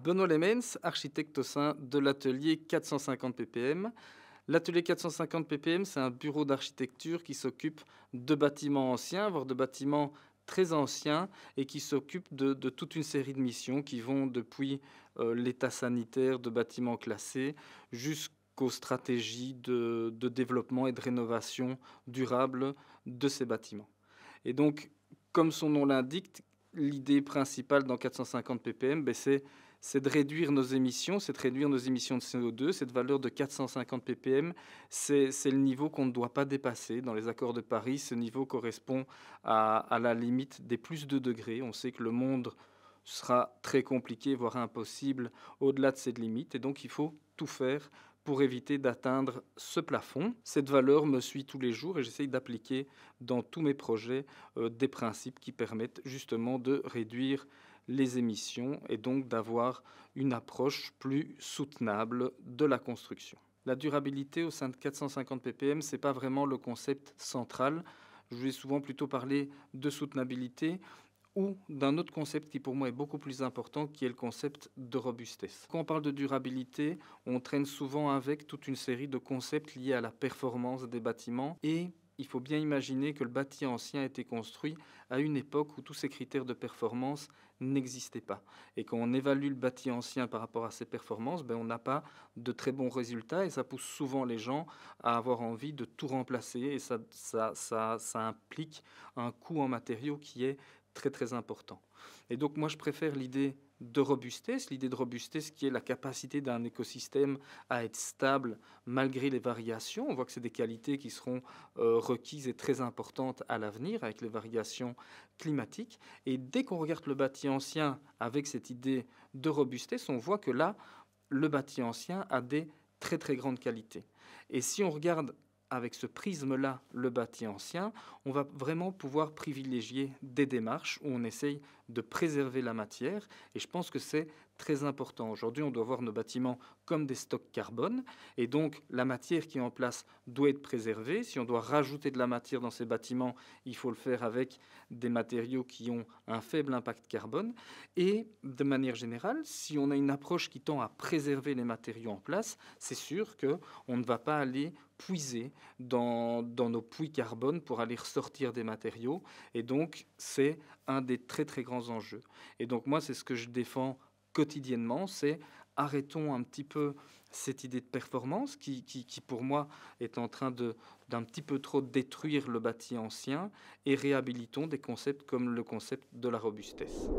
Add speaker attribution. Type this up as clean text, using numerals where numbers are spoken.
Speaker 1: Benoît Lemens, architecte au sein de l'atelier 450 ppm. L'atelier 450 ppm, c'est un bureau d'architecture qui s'occupe de bâtiments anciens, voire de bâtiments très anciens, et qui s'occupe de toute une série de missions qui vont depuis l'état sanitaire de bâtiments classés jusqu'aux stratégies de développement et de rénovation durable de ces bâtiments. Et donc, comme son nom l'indique, l'idée principale dans 450 ppm, c'est de réduire nos émissions, c'est de réduire nos émissions de CO2. Cette valeur de 450 ppm, c'est le niveau qu'on ne doit pas dépasser. Dans les accords de Paris, ce niveau correspond à la limite des plus 2 degrés. On sait que le monde sera très compliqué, voire impossible, au-delà de cette limite. Et donc, il faut tout faire pour éviter d'atteindre ce plafond. Cette valeur me suit tous les jours et j'essaye d'appliquer dans tous mes projets des principes qui permettent justement de réduire les émissions et donc d'avoir une approche plus soutenable de la construction. La durabilité au sein de 450 ppm, ce n'est pas vraiment le concept central. Je vais souvent plutôt parler de soutenabilité ou d'un autre concept qui pour moi est beaucoup plus important, qui est le concept de robustesse. Quand on parle de durabilité, on traîne souvent avec toute une série de concepts liés à la performance des bâtiments et il faut bien imaginer que le bâti ancien a été construit à une époque où tous ces critères de performance n'existaient pas. Et quand on évalue le bâti ancien par rapport à ses performances, on n'a pas de très bons résultats et ça pousse souvent les gens à avoir envie de tout remplacer et ça implique un coût en matériaux qui est très très important. Et donc moi je préfère l'idée de robustesse qui est la capacité d'un écosystème à être stable malgré les variations. On voit que c'est des qualités qui seront requises et très importantes à l'avenir avec les variations climatiques. Et dès qu'on regarde le bâti ancien avec cette idée de robustesse, on voit que là, le bâti ancien a des très très grandes qualités. Et si on regarde avec ce prisme-là, le bâti ancien, on va vraiment pouvoir privilégier des démarches où on essaye de préserver la matière. Et je pense que c'est très important. Aujourd'hui, on doit voir nos bâtiments comme des stocks carbone. Et donc, la matière qui est en place doit être préservée. Si on doit rajouter de la matière dans ces bâtiments, il faut le faire avec des matériaux qui ont un faible impact carbone. Et de manière générale, si on a une approche qui tend à préserver les matériaux en place, c'est sûr qu'on ne va pas aller puiser dans nos puits carbone pour aller ressortir des matériaux. Et donc, c'est un des très, très grands enjeux. Et donc, moi, c'est ce que je défends quotidiennement, c'est arrêtons un petit peu cette idée de performance qui pour moi, est en train d'un petit peu trop détruire le bâti ancien et réhabilitons des concepts comme le concept de la robustesse.